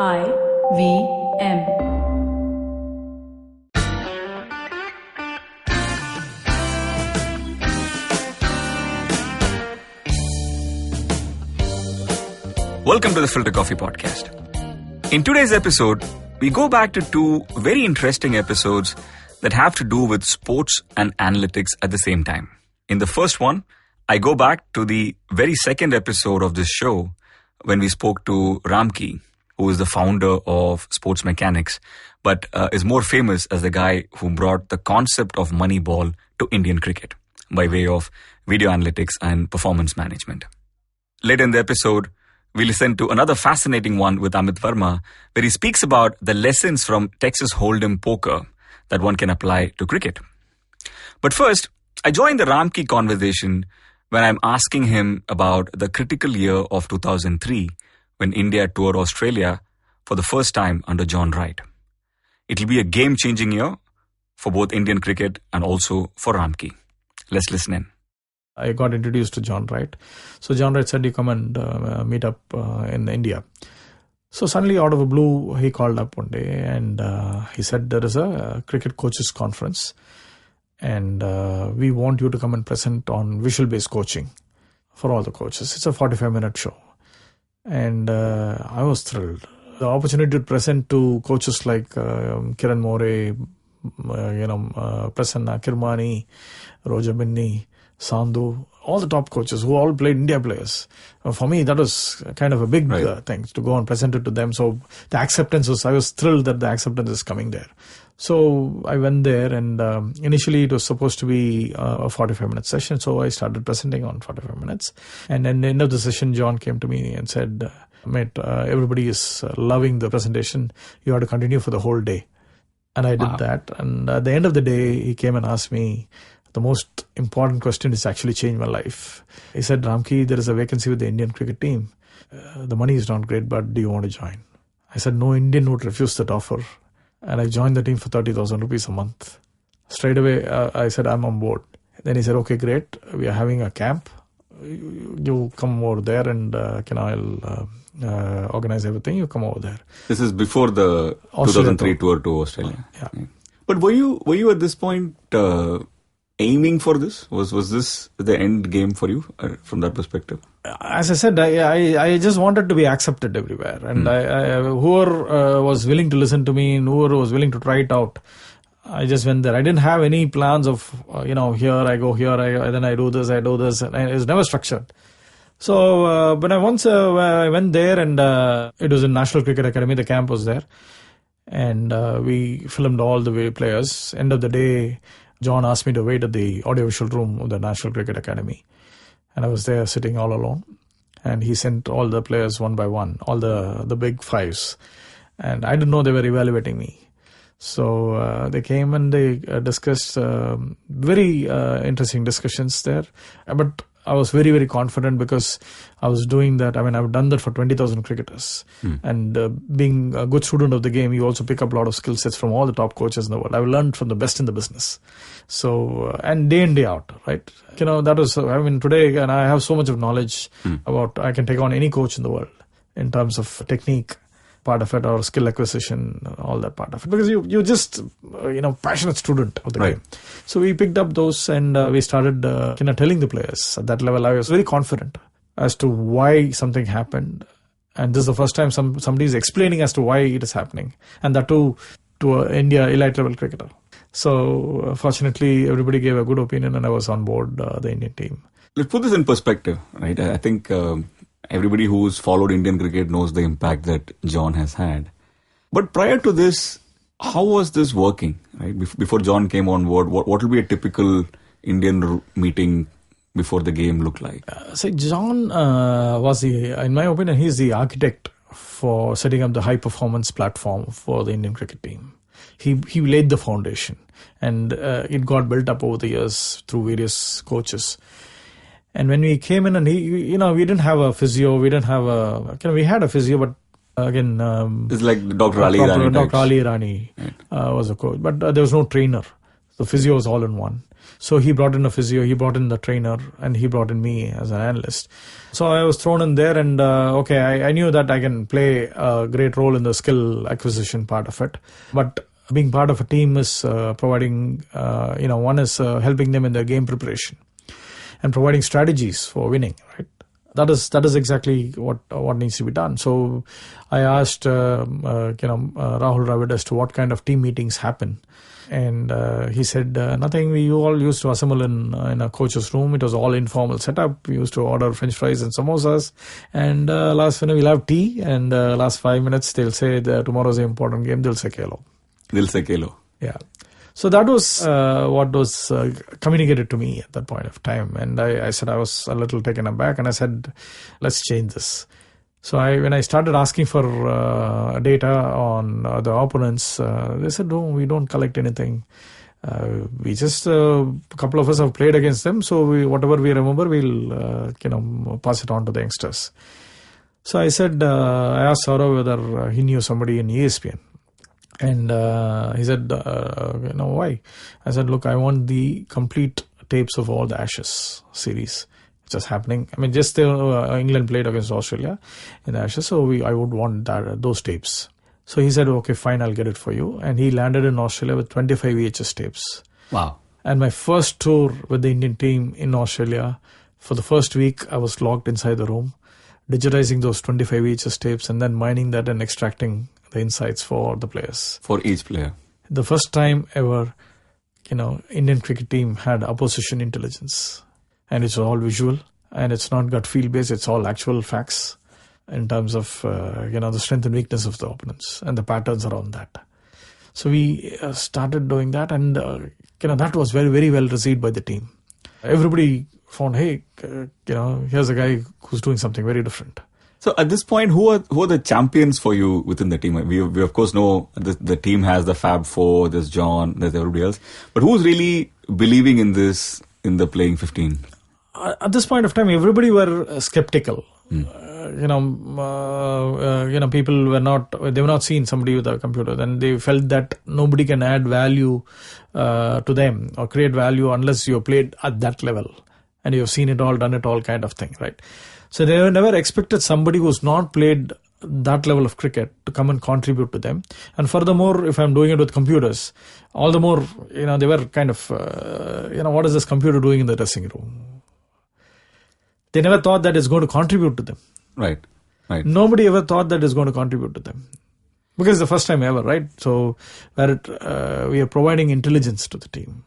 IVM. Welcome to the Filter Koffee Podcast. In today's episode, we go back to two very interesting episodes that have to do with sports and analytics at the same time. In the first one, I go back to the very second episode of this show when we spoke to Ramky, who is the founder of Sports Mechanics, but is more famous as the guy who brought the concept of Moneyball to Indian cricket by way of video analytics and performance management. Later in the episode, we listen to another fascinating one with Amit Varma, where he speaks about the lessons from Texas Hold'em poker that one can apply to cricket. But first, I joined the Ramky conversation when I'm asking him about the critical year of 2003 when India toured Australia for the first time under John Wright. It'll be a game-changing year for both Indian cricket and also for Ramky. Let's listen in. I got introduced to John Wright. So John Wright said, you come and meet up in India. So suddenly out of the blue, he called up one day and he said, there is a cricket coaches conference and we want you to come and present on visual-based coaching for all the coaches. It's a 45-minute show. And I was thrilled. The opportunity to present to coaches like Kiran More, Prasanna Kirmani, Roger Binni, Sandhu, all the top coaches who all played India players. For me, that was kind of a big thing to go and present it to them. So the acceptance I was thrilled that the acceptance is coming there. So I went there and initially it was supposed to be a 45-minute session. So I started presenting on 45 minutes. And at the end of the session, John came to me and said, mate, everybody is loving the presentation. You have to continue for the whole day. And I did that. And at the end of the day, he came and asked me, the most important question is actually changed my life. He said, Ramky, there is a vacancy with the Indian cricket team. The money is not great, but do you want to join? I said, no Indian would refuse that offer. And I joined the team for 30,000 rupees a month. Straight away, I said, I'm on board. Then he said, okay, great. We are having a camp. You come over there and I'll organize everything. You come over there. This is before the Australia 2003 tour to Australia. Yeah. But were you at this point aiming for this? Was this the end game for you from that perspective? As I said, I just wanted to be accepted everywhere. And whoever was willing to listen to me and whoever was willing to try it out, I just went there. I didn't have any plans of, here I go, then I do this. And it was never structured. So when I went there and it was in National Cricket Academy, the camp was there. And we filmed all the players. End of the day, John asked me to wait at the audiovisual room of the National Cricket Academy. And I was there sitting all alone. And he sent all the players one by one, all the big fives. And I didn't know they were evaluating me. So they came and they discussed very interesting discussions there. But I was very, very confident because I was doing that. I mean, I've done that for 20,000 cricketers. And being a good student of the game, you also pick up a lot of skill sets from all the top coaches in the world. I've learned from the best in the business. So, and day in, day out, right? That was, today, and I have so much of knowledge about, I can take on any coach in the world in terms of technique part of it or skill acquisition, all that part of it. Because you're just, passionate student of the game. So we picked up those and we started, telling the players at that level. I was very confident as to why something happened. And this is the first time somebody is explaining as to why it is happening. And that too, to an India elite level cricketer. So fortunately, everybody gave a good opinion and I was on board the Indian team. Let's put this in perspective, right? I think everybody who's followed Indian cricket knows the impact that John has had. But prior to this, how was this working? Right? Before John came on board, what will be a typical Indian meeting before the game look like? John was in my opinion, he's the architect for setting up the high performance platform for the Indian cricket team. He laid the foundation and it got built up over the years through various coaches. And when we came in and we didn't have a physio, we had a physio, but again, it's like Dr. Ali Irani. Dr. Ali Irani was a coach, but there was no trainer. The physio was all in one. So he brought in a physio, he brought in the trainer, and he brought in me as an analyst. So I was thrown in there, and I knew that I can play a great role in the skill acquisition part of it. But being part of a team is providing, one is helping them in their game preparation and providing strategies for winning, right? That is exactly what needs to be done. So I asked Rahul Dravid as to what kind of team meetings happen. And he said, nothing. We all used to assemble in a coach's room. It was all informal setup. We used to order French fries and samosas. And last minute we'll have tea. And last 5 minutes they'll say tomorrow's an important game. They'll say Kelo. Yeah. So that was what was communicated to me at that point of time. And I said I was a little taken aback. And I said, let's change this. So when I started asking for data on the opponents, they said, no, we don't collect anything. We just, a couple of us have played against them. So whatever we remember, we'll, pass it on to the youngsters. So I said, I asked Saurav whether he knew somebody in ESPN. And he said, why? I said, look, I want the complete tapes of all the Ashes series. Just happening. I mean, just England played against Australia in the Ashes, so I would want those tapes. So he said, okay, fine, I'll get it for you. And he landed in Australia with 25 VHS tapes. Wow. And my first tour with the Indian team in Australia, for the first week, I was locked inside the room, digitizing those 25 VHS tapes and then mining that and extracting the insights for the players. For each player. The first time ever, Indian cricket team had opposition intelligence. And it's all visual, and it's not gut feel based. It's all actual facts in terms of the strength and weakness of the opponents and the patterns around that. So we started doing that, and that was very, very well received by the team. Everybody found, hey, here's a guy who's doing something very different. So at this point, who are the champions for you within the team? We of course know the team has the Fab Four. There's John. There's everybody else. But who's really believing in this in the playing 15? At this point of time, everybody were skeptical. People were not seeing somebody with a computer. Then they felt that nobody can add value to them or create value unless you played at that level and you've seen it all, done it all kind of thing, right? So they never expected somebody who's not played that level of cricket to come and contribute to them. And furthermore, if I'm doing it with computers, all the more, they were kind of, what is this computer doing in the dressing room? They never thought that it's going to contribute to them. Right. Nobody ever thought that it's going to contribute to them. Because it's the first time ever, right? So we are providing intelligence to the team.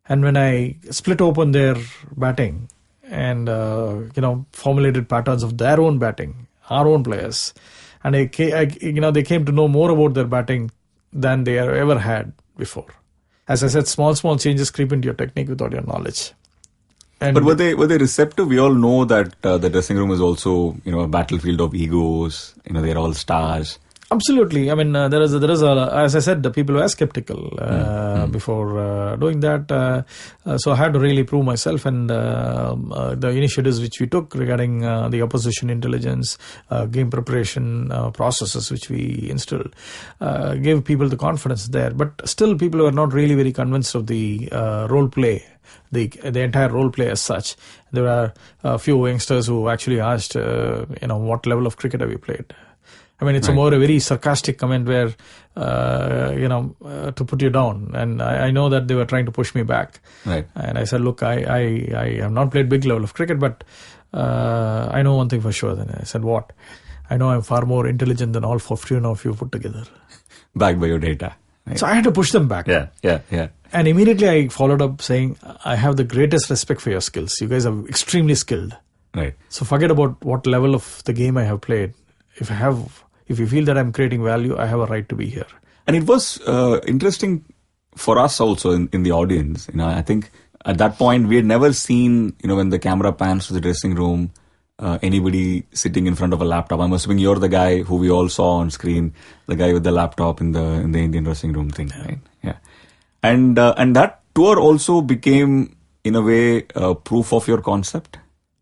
And when I split open their batting and, formulated patterns of their own batting, our own players, and they came to know more about their batting than they ever had before. As I said, small changes creep into your technique without your knowledge. But were they receptive? We all know that the dressing room is also a battlefield of egos. They're all stars. Absolutely. I mean, there is as I said, the people were skeptical before doing that. So I had to really prove myself, and the initiatives which we took regarding the opposition intelligence, game preparation processes which we instilled, gave people the confidence there. But still, people were not really very convinced of the role play. The entire role play as such. There are a few youngsters who actually asked, what level of cricket have you played? I mean, it's a very sarcastic comment where, to put you down. And I know that they were trying to push me back. Right. And I said, look, I have not played big level of cricket, but I know one thing for sure. Then I said, what? I know I'm far more intelligent than all 15 of you put together. Backed by your data. Right. So I had to push them back. Yeah. And immediately I followed up saying, I have the greatest respect for your skills. You guys are extremely skilled. Right. So forget about what level of the game I have played. If you feel that I'm creating value, I have a right to be here. And it was interesting for us also in the audience. I think at that point we had never seen, when the camera pans to the dressing room, anybody sitting in front of a laptop. I'm assuming you're the guy who we all saw on screen, the guy with the laptop in the Indian dressing room thing, right? Yeah. And that tour also became, in a way, proof of your concept.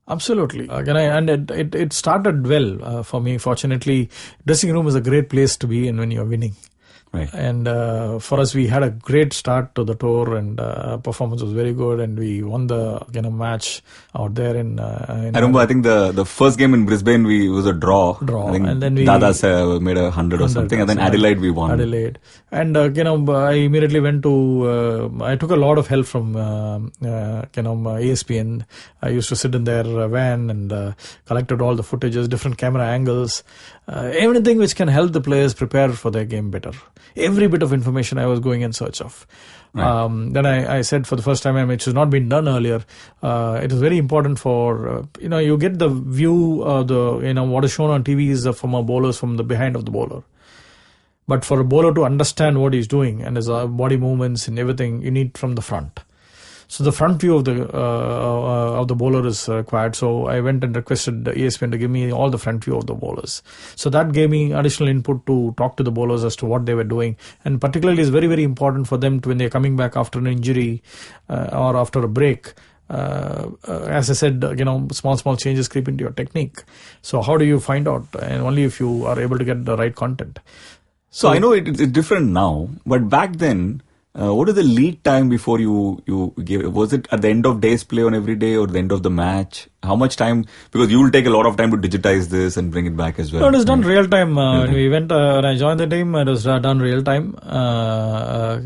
Absolutely. It started well for me. Fortunately, dressing room is a great place to be in when you're winning. Right. And for us, we had a great start to the tour, and performance was very good, and we won the match out there in I remember, I think the first game in Brisbane, it was a draw. I think and then Dada's made 100 or something, and then Adelaide we won. And I immediately went to. I took a lot of help from ESPN. I used to sit in their van and collected all the footages, different camera angles, everything which can help the players prepare for their game better. Every bit of information I was going in search of. Right. Then I said for the first time, which has not been done earlier, it is very important for, you get the view, what is shown on TV is from a bowler's from the behind of the bowler. But for a bowler to understand what he's doing and his body movements and everything, you need from the front. So the front view of the bowler is required. So I went and requested ESPN to give me all the front view of the bowlers. So that gave me additional input to talk to the bowlers as to what they were doing. And particularly it's very, very important for them when they're coming back after an injury or after a break. As I said, small changes creep into your technique. So how do you find out? And only if you are able to get the right content. So I know it's different now, but back then, what is the lead time before you give? Was it at the end of day's play on every day or the end of the match? How much time? Because you will take a lot of time to digitize this and bring it back as well. No, it is done real time. When we went, when I joined the team, it was done real time. Because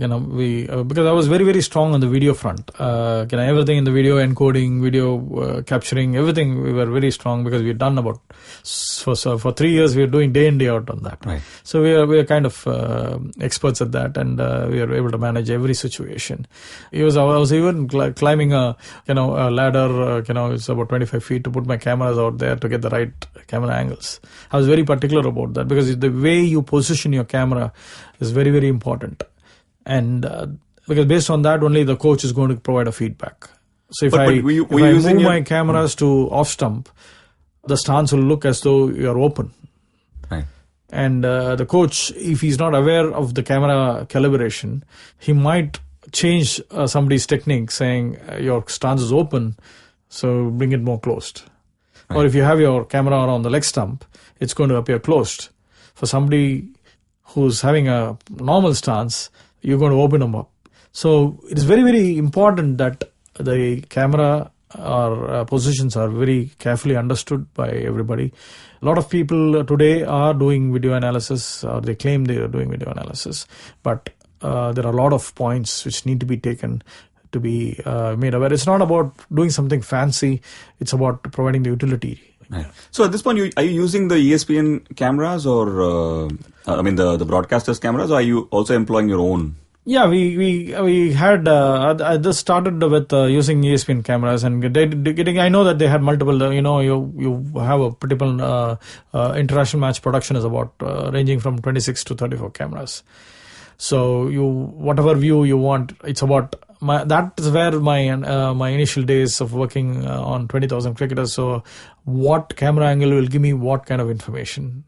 I was very, very strong on the video front. Everything in the video encoding, video capturing, everything we were very strong because we had done about for 3 years we were doing day in day out on that. Right. So we are kind of experts at that, and we are able to manage every situation. I was even climbing a ladder. It's about 25 feet to put my cameras out there to get the right camera angles. I was very particular about that because the way you position your camera is very, very important. And because based on that, only the coach is going to provide a feedback. So if I move my cameras to off stump, the stance will look as though you are open. Right. And the coach, if he's not aware of the camera calibration, he might change somebody's technique saying your stance is open, so bring it more closed. Right. Or if you have your camera on the leg stump, it's going to appear closed. For somebody who's having a normal stance, you're going to open them up. So it is very, very important that the camera or positions are very carefully understood by everybody. A lot of people today are doing video analysis, or they claim they are doing video analysis, but there are a lot of points which need to be taken to be made aware. It's not about doing something fancy, it's about providing the utility. Right. So at this point, are you using the ESPN cameras or, the broadcasters' cameras, or are you also employing your own? Yeah, we had. I just started with using ESPN cameras and getting. I know that they had multiple. You have a typical international match production is about ranging from 26 to 34 cameras. So whatever view you want, it's about. That is where my initial days of working on 20,000 cricketers. So what camera angle will give me what kind of information?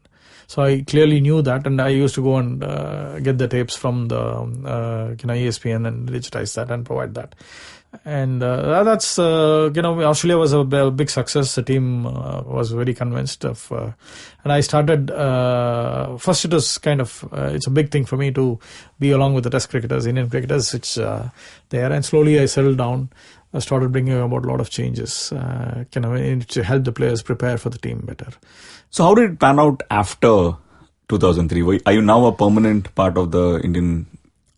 So I clearly knew that, and I used to go and get the tapes from the ESPN and digitize that and provide that. And that's Australia was a big success. The team was very convinced of, and I started. First, it was kind of it's a big thing for me to be along with the Test cricketers, Indian cricketers, which there, and slowly I settled down. I started bringing about a lot of changes, to help the players prepare for the team better. So how did it pan out after 2003? Are you now a permanent part of the Indian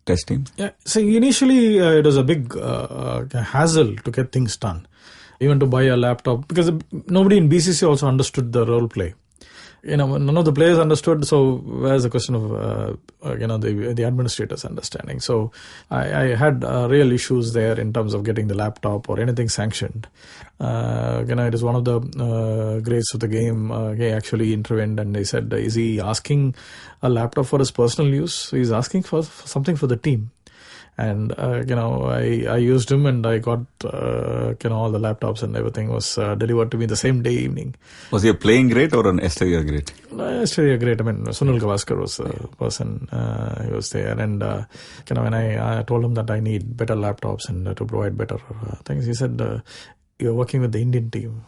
Test team? Yeah. So initially it was a big hassle to get things done, even to buy a laptop, because nobody in BCC also understood the role play. None of the players understood. So where's the question of the administrators understanding? So I had real issues there in terms of getting the laptop or anything sanctioned. It is one of the greats of the game. He actually intervened and they said, is he asking a laptop for his personal use? He's asking for something for the team. And, I used him and I got, all the laptops and everything was delivered to me the same day evening. Was he a playing great or an exterior great? Exterior great. Sunil Gavaskar was the person, he was there. And, when I told him that I need better laptops and to provide better things, he said, you're working with the Indian team.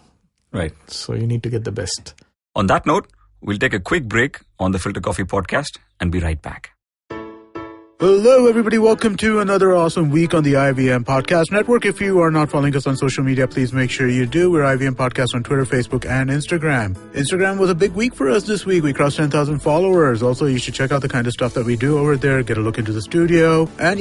Right. So you need to get the best. On that note, we'll take a quick break on the Filter Koffee Podcast and be right back. Hello, everybody. Welcome to another awesome week on the IVM Podcast Network. If you are not following us on social media, please make sure you do. We're IVM Podcast on Twitter, Facebook, and Instagram. Instagram was a big week for us this week. We crossed 10,000 followers. Also, you should check out the kind of stuff that we do over there. Get a look into the studio. And,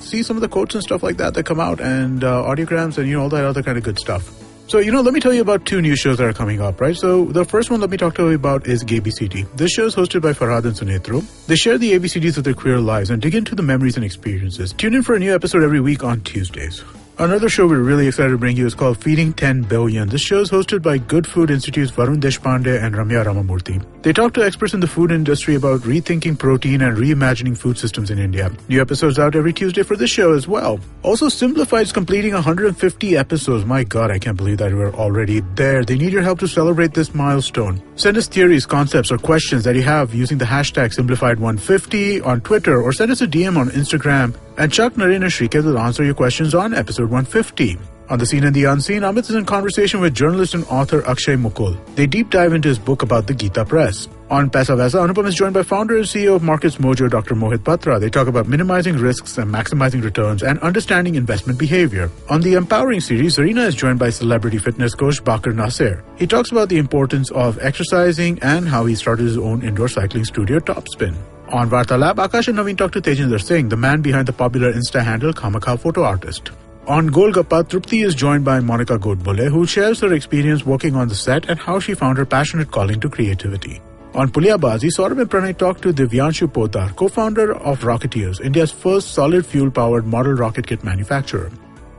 see some of the quotes and stuff like that come out and audiograms and, all that other kind of good stuff. So, let me tell you about two new shows that are coming up, right? So, the first one let me talk to you about is ABCD. This show is hosted by Farhad and Sunetru. They share the ABCDs of their queer lives and dig into the memories and experiences. Tune in for a new episode every week on Tuesdays. Another show we're really excited to bring you is called Feeding 10 Billion. This show is hosted by Good Food Institute's Varun Deshpande and Ramya Ramamurthy. They talk to experts in the food industry about rethinking protein and reimagining food systems in India. New episodes out every Tuesday for this show as well. Also, Simplified is completing 150 episodes. My God, I can't believe that we're already there. They need your help to celebrate this milestone. Send us theories, concepts, or questions that you have using the hashtag Simplified150 on Twitter, or send us a DM on Instagram. And Chuck, Naren, and Shriketh will answer your questions on episode 150. On The Seen and the Unseen, Amit is in conversation with journalist and author Akshay Mukul. They deep dive into his book about the Gita Press. On Paisa Vaisa, Anupam is joined by founder and CEO of Markets Mojo, Dr. Mohit Patra. They talk about minimizing risks and maximizing returns and understanding investment behavior. On the Empowering series, Zarina is joined by celebrity fitness coach Bakr Nasser. He talks about the importance of exercising and how he started his own indoor cycling studio, Topspin. On Vartalab, Akash and Naveen talk to Tejinder Singh, the man behind the popular Insta handle Kamakha Photo Artist. On Golgappa, Trupti is joined by Monica Godbole, who shares her experience working on the set and how she found her passionate calling to creativity. On Pulyabazi, Saurabh and Pranay talk to Divyanshu Poddar, co-founder of Rocketeers, India's first solid fuel-powered model rocket kit manufacturer.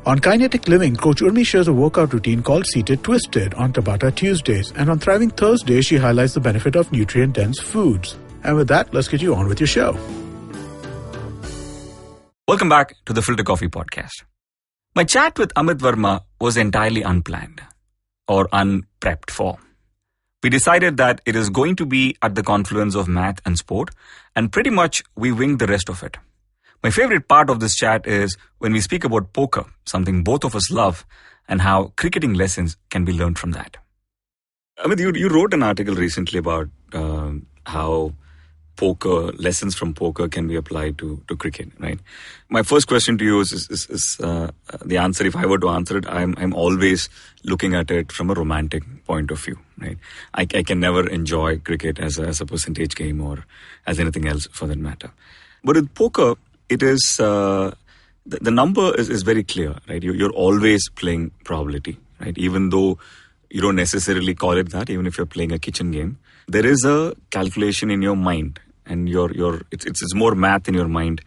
On Kinetic Living, Coach Urmi shares a workout routine called Seated Twisted on Tabata Tuesdays, and on Thriving Thursdays, she highlights the benefit of nutrient-dense foods. And with that, let's get you on with your show. Welcome back to the Filter Koffee Podcast. My chat with Amit Varma was entirely unplanned or unprepped for. We decided that it is going to be at the confluence of math and sport, and pretty much we winged the rest of it. My favorite part of this chat is when we speak about poker, something both of us love, and how cricketing lessons can be learned from that. Amit, you wrote an article recently about how lessons from poker can be applied to cricket, right? My first question to you is the answer. If I were to answer it, I'm always looking at it from a romantic point of view, right? I can never enjoy cricket as a percentage game or as anything else for that matter. But with poker, it is the number is very clear, right? You're always playing probability, right? Even though you don't necessarily call it that, even if you're playing a kitchen game, there is a calculation in your mind, and it's more math in your mind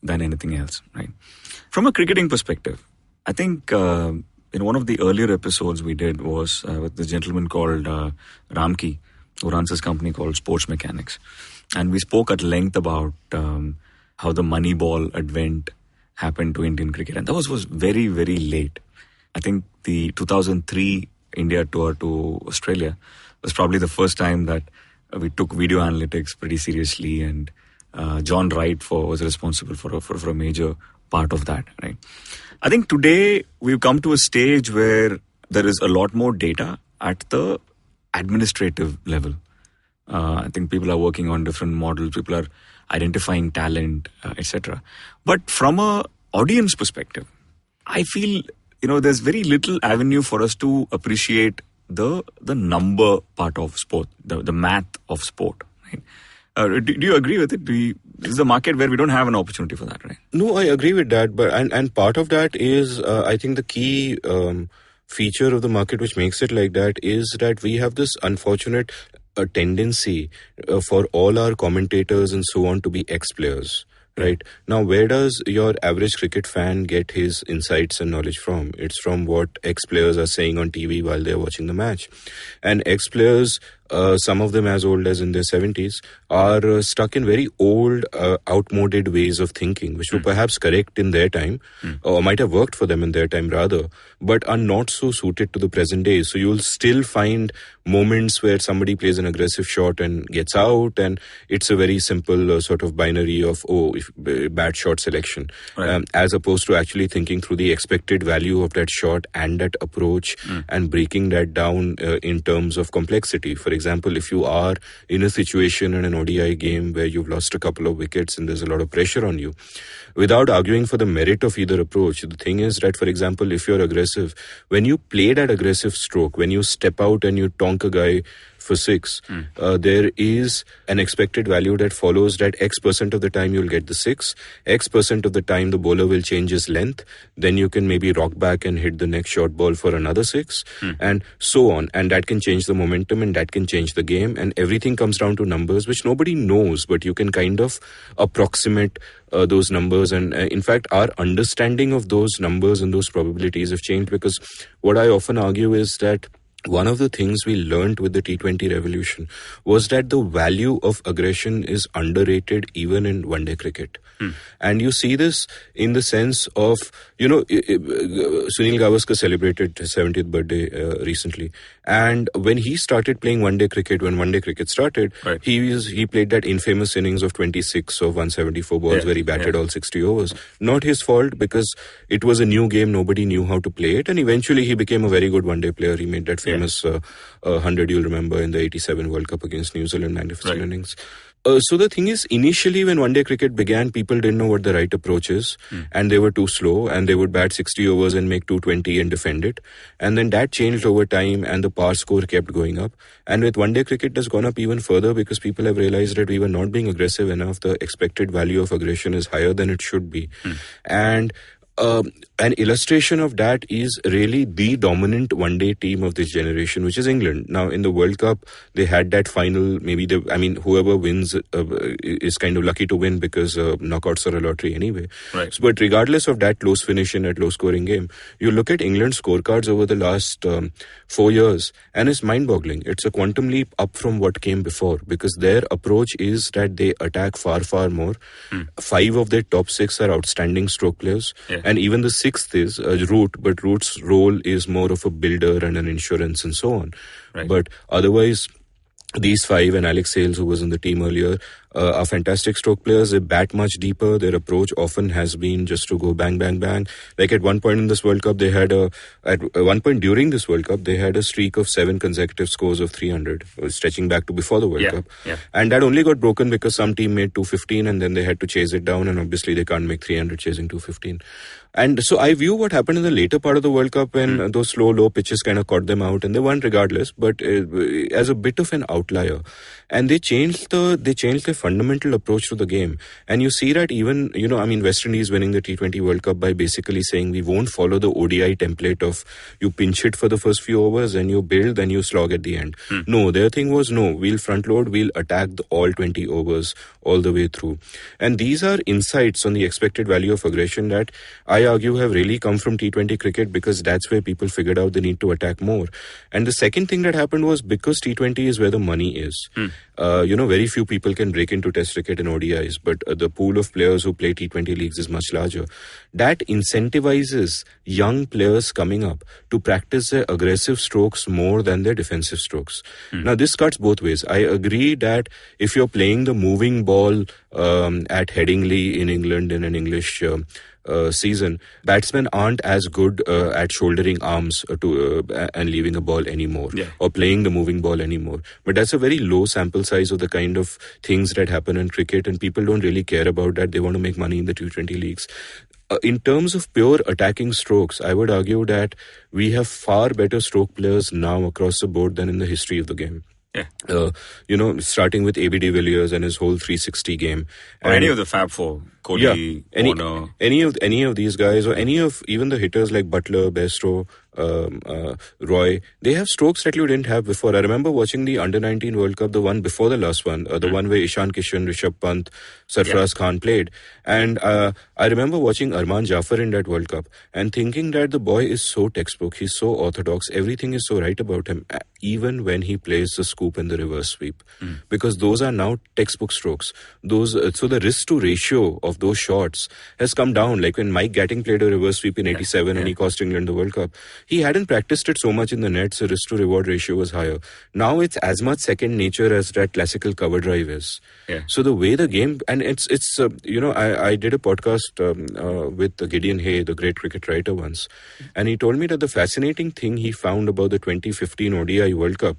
than anything else, right? From a cricketing perspective, I think in one of the earlier episodes we did was with this gentleman called Ramky, who runs this company called Sports Mechanics, and we spoke at length about how the Moneyball advent happened to Indian cricket, and that was very, very late. I think the 2003 India tour to Australia was probably the first time that we took video analytics pretty seriously, and John Wright was responsible for a major part of that, right? I think today we've come to a stage where there is a lot more data at the administrative level. I think people are working on different models, people are identifying talent, etc. But from a audience perspective, I feel there's very little avenue for us to appreciate the number part of sport, the math of sport, right? Do you agree with it? This is a market where we don't have an opportunity for that, right? No, I agree with that. But and part of that is, I think the key feature of the market which makes it like that is that we have this unfortunate tendency for all our commentators and so on to be ex-players. Right. Now, where does your average cricket fan get his insights and knowledge from? It's from what ex-players are saying on TV while they're watching the match. And ex-players, some of them as old as in their 70s, are stuck in very old, outmoded ways of thinking, which were perhaps correct in their time, or might have worked for them in their time rather, but are not so suited to the present day. So you'll still find moments where somebody plays an aggressive shot and gets out, and it's a very simple sort of binary of, bad shot selection, right. As opposed to actually thinking through the expected value of that shot and that approach and breaking that down in terms of complexity. For example, if you are in a situation in an ODI game where you've lost a couple of wickets and there's a lot of pressure on you, without arguing for the merit of either approach, the thing is that, for example, if you're aggressive, when you play that aggressive stroke, when you step out and you tonk a guy for 6, there is an expected value that follows that X% of the time you'll get the 6, X% of the time the bowler will change his length, then you can maybe rock back and hit the next short ball for another 6, and so on. And that can change the momentum and that can change the game, and everything comes down to numbers, which nobody knows, but you can kind of approximate those numbers. And in fact, our understanding of those numbers and those probabilities have changed, because what I often argue is that one of the things we learned with the T20 revolution was that the value of aggression is underrated even in one-day cricket. And you see this in the sense of, Sunil Gavaskar celebrated his 70th birthday recently. And when he started playing one-day cricket, when one-day cricket started, he played that infamous innings of 26 of 174 balls where he batted all 60 overs. Not his fault, because it was a new game, nobody knew how to play it, and eventually he became a very good one-day player. He made that famous 100, you'll remember, in the 87 World Cup against New Zealand, magnificent innings. So the thing is, initially when one-day cricket began, people didn't know what the right approach is, and they were too slow, and they would bat 60 overs and make 220 and defend it. And then that changed over time, and the par score kept going up. And with one-day cricket, it has gone up even further, because people have realized that we were not being aggressive enough. The expected value of aggression is higher than it should be. And an illustration of that is really the dominant one-day team of this generation, which is England. Now, in the World Cup, they had that final, whoever wins is kind of lucky to win, because knockouts are a lottery anyway. Right. So, but regardless of that close finish in that low-scoring game, you look at England's scorecards over the last 4 years, and it's mind-boggling. It's a quantum leap up from what came before, because their approach is that they attack far, far more. 5 of their top 6 are outstanding stroke players. And even the 6th is Root, but Root's role is more of a builder and an insurance and so on. But otherwise, these 5 and Alex Hales, who was in the team earlier, are fantastic stroke players. They bat much deeper. Their approach often has been just to go bang, bang, bang. Like at one point in this World Cup, at one point during this World Cup, they had a streak of 7 consecutive scores of 300, stretching back to before the World Cup. And that only got broken because some team made 215 and then they had to chase it down, and obviously they can't make 300 chasing 215. And so I view what happened in the later part of the World Cup when those slow, low pitches kind of caught them out, and they won regardless, but as a bit of an outlier. And they changed their fundamental approach to the game. And you see that even, West Indies winning the T20 World Cup by basically saying we won't follow the ODI template of you pinch hit for the first few overs and you build, then you slog at the end. No, their thing was, no, we'll front load, we'll attack all 20 overs all the way through. And these are insights on the expected value of aggression that I argue have really come from T20 cricket, because that's where people figured out they need to attack more. And the second thing that happened was, because T20 is where the money is, very few people can break into Test cricket and ODIs, but the pool of players who play T20 leagues is much larger. That incentivizes young players coming up to practice their aggressive strokes more than their defensive strokes. Now, this cuts both ways. I agree that if you're playing the moving ball at Headingley in England in an English season, batsmen aren't as good at shouldering arms and leaving a ball anymore, or playing the moving ball anymore. But that's a very low sample size of the kind of things that happen in cricket, and people don't really care about that. They want to make money in the T20 leagues. In terms of pure attacking strokes, I would argue that we have far better stroke players now across the board than in the history of the game. Starting with A.B. de Villiers and his whole 360 game. Or any of the Fab Four, Kohli, Warner. Any of these guys, or any of even the hitters like Butler, Bairstow, Roy, they have strokes that you didn't have before. I remember watching the Under-19 World Cup, the one before the last one, the one where Ishan Kishan, Rishabh Pant, Sarfaraz Khan played. And I remember watching Arman Jafar in that World Cup and thinking that the boy is so textbook, he's so orthodox, everything is so right about him, even when he plays the scoop and the reverse sweep. Because those are now textbook strokes. So the risk to ratio of those shots has come down. Like when Mike Gatting played a reverse sweep in 87 and he cost England the World Cup. he hadn't practiced it so much in the net, so risk to reward ratio was higher. Now it's as much second nature as that classical cover drive is. Yeah. So the way the game, and it's I did a podcast with Gideon Hay, the great cricket writer once, and he told me that the fascinating thing he found about the 2015 ODI World Cup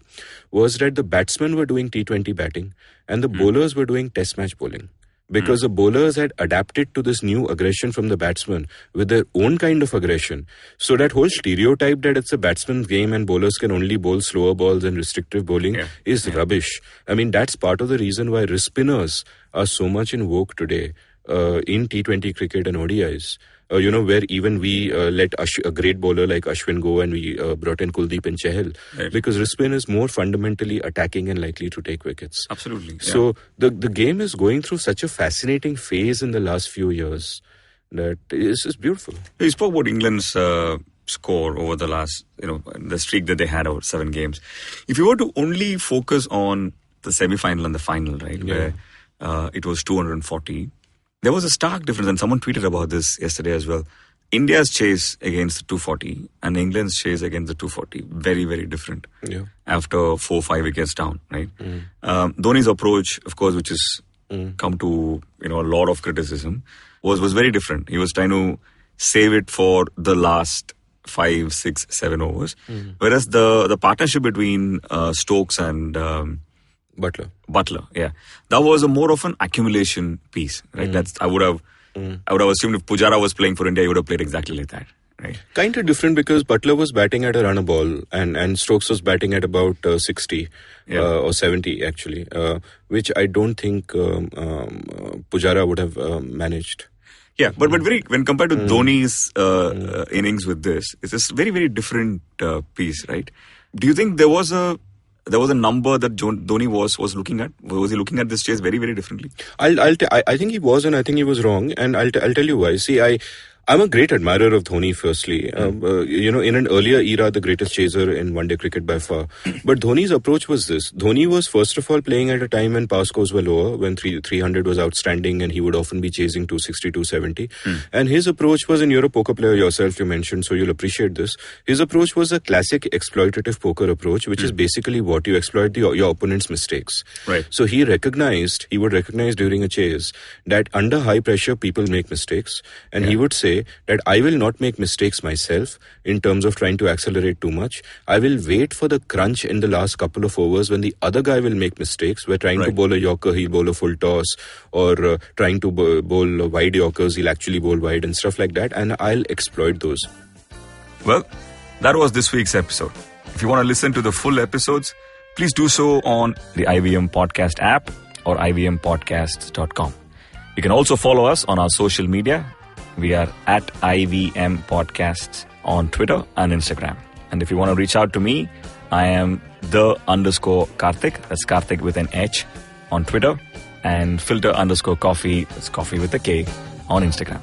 was that the batsmen were doing T20 batting and the bowlers were doing test match bowling. Because the bowlers had adapted to this new aggression from the batsman with their own kind of aggression. So that whole stereotype that it's a batsman's game and bowlers can only bowl slower balls and restrictive bowling is rubbish. I mean, that's part of the reason why wrist spinners are so much in vogue today in T20 cricket and ODIs. Where even we let a great bowler like Ashwin go, and we brought in Kuldeep and Chahal, because wrist spin is more fundamentally attacking and likely to take wickets. Absolutely. Yeah. So the game is going through such a fascinating phase in the last few years that is beautiful. You spoke about England's score over the last, the streak that they had over 7 games. If you were to only focus on the semi-final and the final, right, where it was 240. There was a stark difference, and someone tweeted about this yesterday as well. India's chase against the 240 and England's chase against the 240, very, very different. Yeah. After 4-5 wickets down, right? Dhoni's approach, of course, which has come to a lot of criticism, was very different. He was trying to save it for the last 5, 6, 7 overs, whereas the partnership between Stokes and Butler, yeah. That was a more of an accumulation piece, right? I would have assumed if Pujara was playing for India, he would have played exactly like that, right? Kind of different because Butler was batting at a run a ball and Stokes was batting at about 60 or 70 actually, which I don't think Pujara would have managed. Yeah, but when compared to Dhoni's innings with this, it's a very, very different piece, right? Do you think there was a number that Dhoni was looking at? Was he looking at this chase very, very differently? I think he was, and I think he was wrong, and I'll tell you why. See, I'm a great admirer of Dhoni, firstly. In an earlier era, the greatest chaser in one-day cricket by far. But Dhoni's approach was this. Dhoni was, first of all, playing at a time when power scores were lower, when 300 was outstanding, and he would often be chasing 260, 270. And his approach was, and you're a poker player yourself, you mentioned, so you'll appreciate this. His approach was a classic exploitative poker approach, which is basically what you exploit your opponent's mistakes. Right. So he would recognize during a chase that under high pressure, people make mistakes, and he would say, that I will not make mistakes myself in terms of trying to accelerate too much. I will wait for the crunch in the last couple of overs when the other guy will make mistakes. We're trying to bowl a Yorker, he'll bowl a full toss, or trying to bowl wide Yorkers, he'll actually bowl wide and stuff like that, and I'll exploit those. Well, that was this week's episode. If you want to listen to the full episodes, please do so on the IVM Podcast app or ivmpodcasts.com. You can also follow us on our social media. We are at IVM Podcasts on Twitter and Instagram. And if you want to reach out to me, I am _Karthik. That's Karthik with an H on Twitter. And Filter_Koffee. That's coffee with a K on Instagram.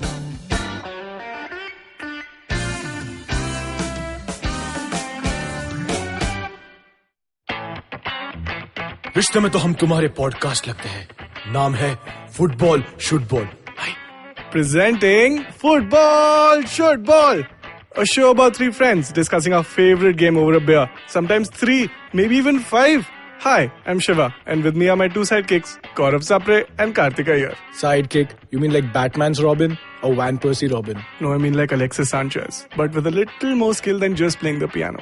रिश्ते में तो हम तुम्हारे podcast लगते हैं. नाम है football should ball. Presenting Football Should Ball, a show about 3 friends discussing our favorite game over a beer. Sometimes 3, maybe even 5. Hi, I'm Shiva, and with me are my 2 sidekicks, Gaurav Sapre and Karthik here. Sidekick? You mean like Batman's Robin or Van Persie Robin? No, I mean like Alexis Sanchez, but with a little more skill than just playing the piano.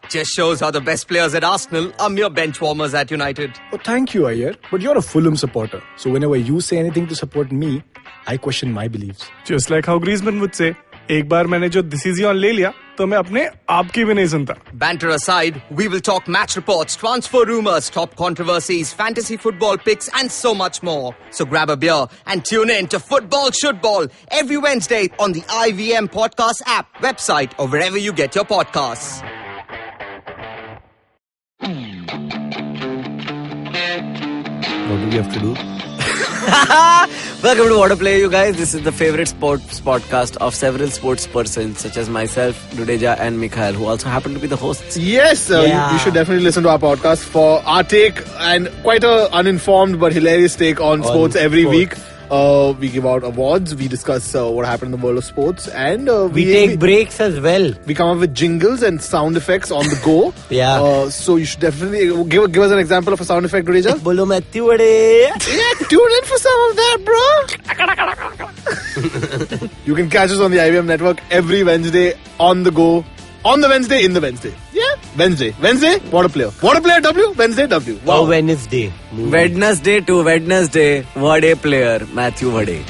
Just shows how the best players at Arsenal are mere bench warmers at United. Oh, thank you, Ayer. But you're a Fulham supporter, so whenever you say anything to support me, I question my beliefs. Just like how Griezmann would say, एक बार मैंने जो decision ले लिया, तो मैं अपने आप की भी नहीं सुनता. Banter aside, we will talk match reports, transfer rumors, top controversies, fantasy football picks, and so much more. So grab a beer and tune in to Football Should Ball every Wednesday on the IVM Podcast app, website, or wherever you get your podcasts. What do we have to do? Welcome to What a Play, you guys. This is the favorite sports podcast of several sports persons such as myself, Dudeja and Mikhail, who also happen to be the hosts. Yes, you should definitely listen to our podcast for our take and quite a uninformed but hilarious take on sports every week. We give out awards. We discuss what happened in the world of sports, and we take breaks as well. We come up with jingles and sound effects on the go. Yeah. So you should definitely give us an example of a sound effect, Dudeja. Bolo Matthew Vade. Yeah, tune in for some of that, bro. You can catch us on the IVM network every Wednesday on the go. On the Wednesday, in the Wednesday. Yeah, Wednesday, what a player. W, Wednesday, W. Wow. Wednesday. Wednesday to Wednesday, Vade player, Matthew Vade.